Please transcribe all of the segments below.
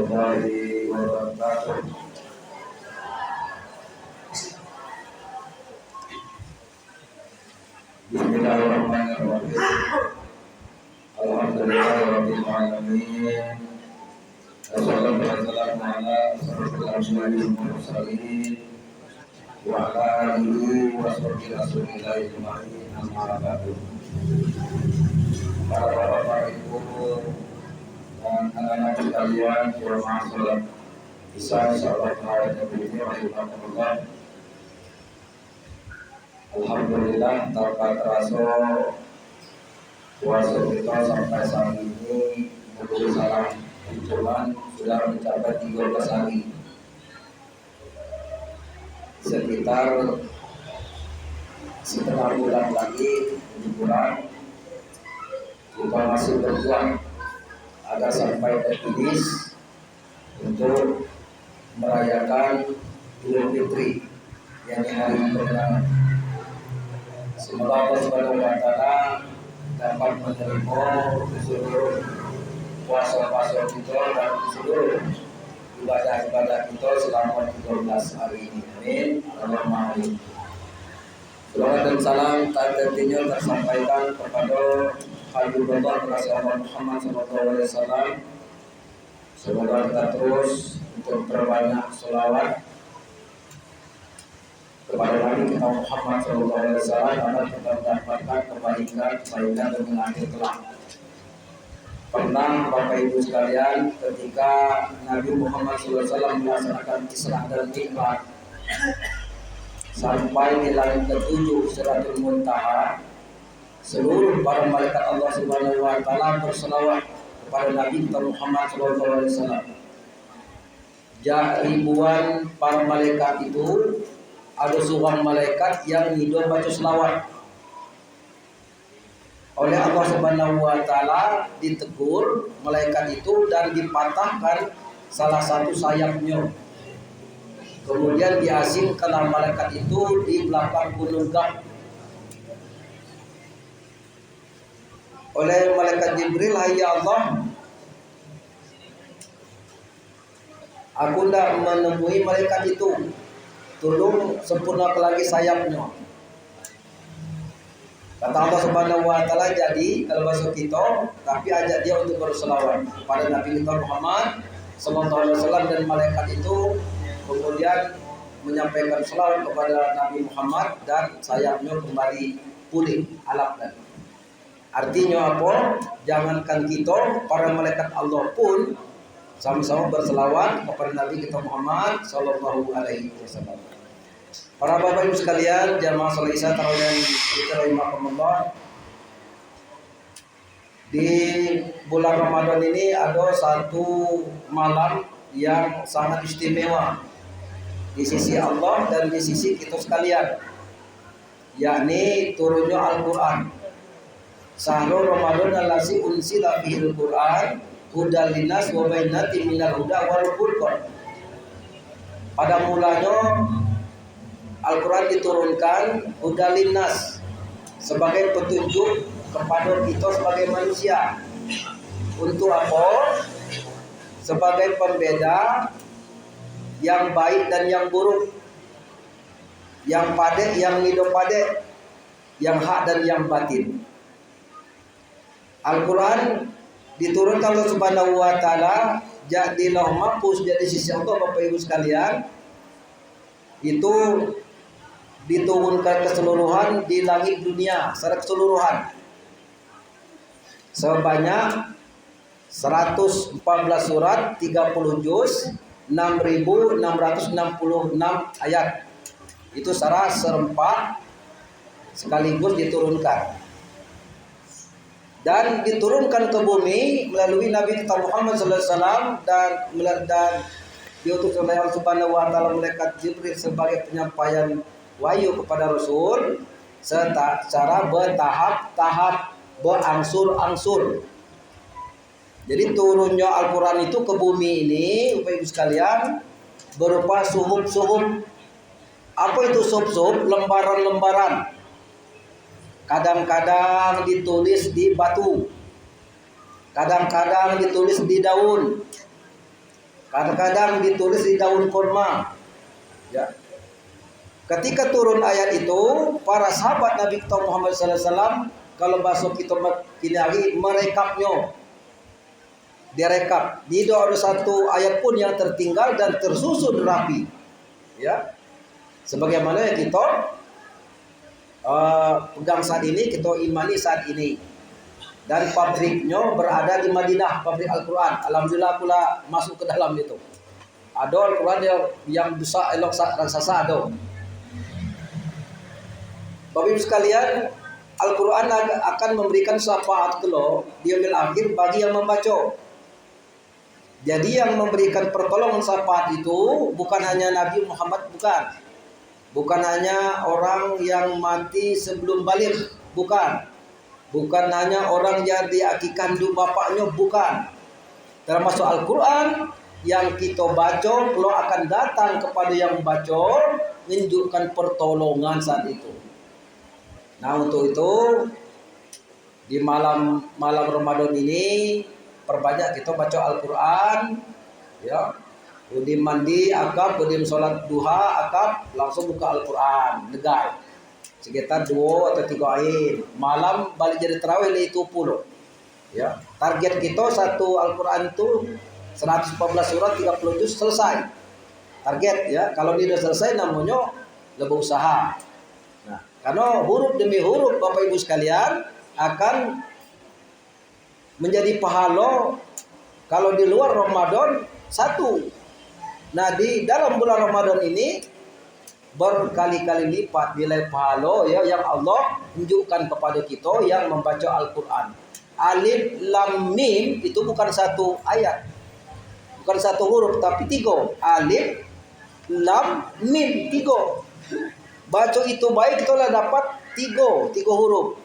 warahmatullahi wabarakatuh. Bismillahirrahmanirrahim. Alhamdulillahirabbil alamin. Wassalatu wassalamu ala asyrofil anbiya'i wal mursalin wa ala alihi wa sahbihi rasulillahi ajma'in. Amma ba'du. Para bapak ibu dan anak-anak sekalian, jemaah salat Isya sahabat Muhammad Nabi rahimahullah. Alhamdulillah tanpa terasa puasa kita sampai saat ini menurut salam hitungan sudah mencapai 13 hari, sekitar setengah bulan lagi, 7 bulan kita masih berjuang agar sampai ke finish untuk merayakan Idul Fitri, yakni hari kemenangan. Semoga Allah Subhanahu wa Ta'ala dapat menerima seluruh puasa-puasa kita dan seluruh ibadah-ibadah kita selama 13 hari ini. Amin. Allahumma amin. Salawat dan salam tentunya tersampaikan kepada Habibullah Rasulullah Muhammad SAW. Semoga kita terus untuk berbanyak selawat kepada Nabi kita Muhammad SAW agar kita mendapatkan kebaikan dengan akhir kelak. Pernah Bapak Ibu sekalian, ketika Nabi Muhammad SAW melaksanakan Isra dan Mi'raj sampai di langit ke-7 Sidratul Muntaha, seluruh para malaikat Allah Subhanahu wa Ta'ala berselawat kepada Nabi kita Muhammad SAW. Ribuan para malaikat itu, ada seorang malaikat yang hidup baca selawat. Oleh Allah Subhanahu wa Ta'ala ditegur malaikat itu dan dipatahkan salah satu sayapnya. Kemudian diasingkan malaikat itu di belakang gunung Gaf. Oleh malaikat Jibril, "Ya Allah, aku tidak menemui malaikat itu. Tolong sempurnakan lagi sayapnya." Kata Allah Subhanahu wa Ta'ala, jadi kalau masuk kita, tapi ajak dia untuk berselawat pada Nabi kita Muhammad sallallahu alaihi wasallam, dan malaikat itu kemudian menyampaikan selawat kepada Nabi Muhammad dan sayapnya kembali pulih alapkan. Artinya apa? Jangankan kita, para malaikat Allah pun sama-sama berselawat kepada Nabi kita Muhammad sallallahu alaihi wasallam. Para bapak ibu sekalian, jamaah salat Isya tarawih yang dirahmatullah, di bulan Ramadan ini ada satu malam yang sangat istimewa di sisi Allah dan di sisi kita sekalian, yakni turunnya Al-Quran. Syahrul Ramadan allazi unzila fihil Quran hudal linnas wa bayyinatin minal huda wal furqan. Pada mulanya Al-Quran diturunkan hudal linnas sebagai petunjuk kepada kita sebagai manusia. Untuk apa? Sebagai pembeda yang baik dan yang buruk, yang padek, yang hidup padek, yang hak dan yang batin. Al-Quran diturunkan Allah Subhanahu wa Ta'ala jadi lauh mahfuz, jadi sisi Allah. Bapak Ibu sekalian, itu diturunkan keseluruhan di langit dunia secara keseluruhan sebanyak 114 surat, 30 juz, 6.666 ayat. Itu secara serempak sekaligus diturunkan dan diturunkan ke bumi melalui Nabi kita Muhammad SAW dan diutus oleh Allah Subhanahu wa Ta'ala malaikat Jibril sebagai penyampaian wahyu kepada Rasul secara bertahap-tahap, berangsur-angsur. Jadi turunnya Al-Quran itu ke bumi ini, Bapak Ibu sekalian, berupa suhuf-suhuf. Apa itu suhuf-suhuf? Lembaran-lembaran. Kadang-kadang ditulis di batu, kadang-kadang ditulis di daun, Kadang-kadang ditulis di daun kurma. Ya. Ketika turun ayat itu, para sahabat Nabi kita Muhammad SAW, kalau bahasa kita kini hari, merekapnya. Direkap. Tidak ada satu ayat pun yang tertinggal dan tersusun rapi. Ya. Sebagaimana yang kita pegang saat ini, kita imani saat ini. Dan pabriknya berada di Madinah, pabrik Al-Quran. Alhamdulillah pula masuk ke dalam itu. Ada Al-Quran yang besar, elok raksasa ada. Bapak Ibu sekalian, Al-Quran akan memberikan syafaat kelak di yaumil akhir bagi yang membaca. Jadi yang memberikan pertolongan syafaat itu bukan hanya Nabi Muhammad, bukan. Bukan hanya orang yang mati sebelum balik, bukan. Bukan hanya orang yang diakikkan kandung bapaknya, bukan. Termasuk Al-Quran yang kita baca, kalau akan datang kepada yang membaca, menunjukkan pertolongan saat itu. Nah, untuk itu di malam Ramadan ini perbanyak kita baca Al-Quran, ya. Kemudian mandi akab, kemudian sholat duha akab, langsung buka Al-Quran, legal. Sekitar 2 atau 3 ayat. Malam balik jadi tarawih itu 10. Ya, target kita satu Al-Quran itu 114 surat 30 juz selesai. Target ya, kalau dia sudah selesai namanya lebih usaha. Nah, karena huruf demi huruf Bapak Ibu sekalian akan menjadi pahala kalau di luar Ramadan satu. Nah, di dalam bulan Ramadan ini berkali-kali lipat nilai pahala ya yang Allah tunjukkan kepada kita yang membaca Al-Quran. Alif lam mim itu bukan satu ayat, bukan satu huruf, tapi 3. Alif lam mim 3. Baca itu baik, kita lah dapat 3 huruf.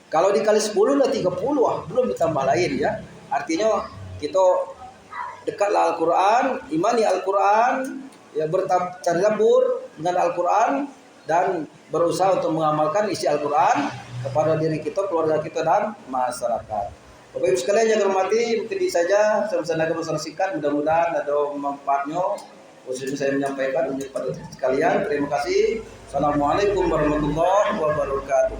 Kalau dikali 10 lah 30, belum ditambah lain ya. Artinya kita dekatlah Al-Quran, imani Al-Quran, ya bertadabbur dengan Al-Quran dan berusaha untuk mengamalkan isi Al-Quran kepada diri kita, keluarga kita dan masyarakat. Bapak Ibu sekalian yang hormati, mungkin ini saja saya masalah singkat, mudah-mudahan ada manfaatnya. Khususnya saya menyampaikan untuk pada sekalian. Terima kasih. Assalamualaikum warahmatullahi wabarakatuh.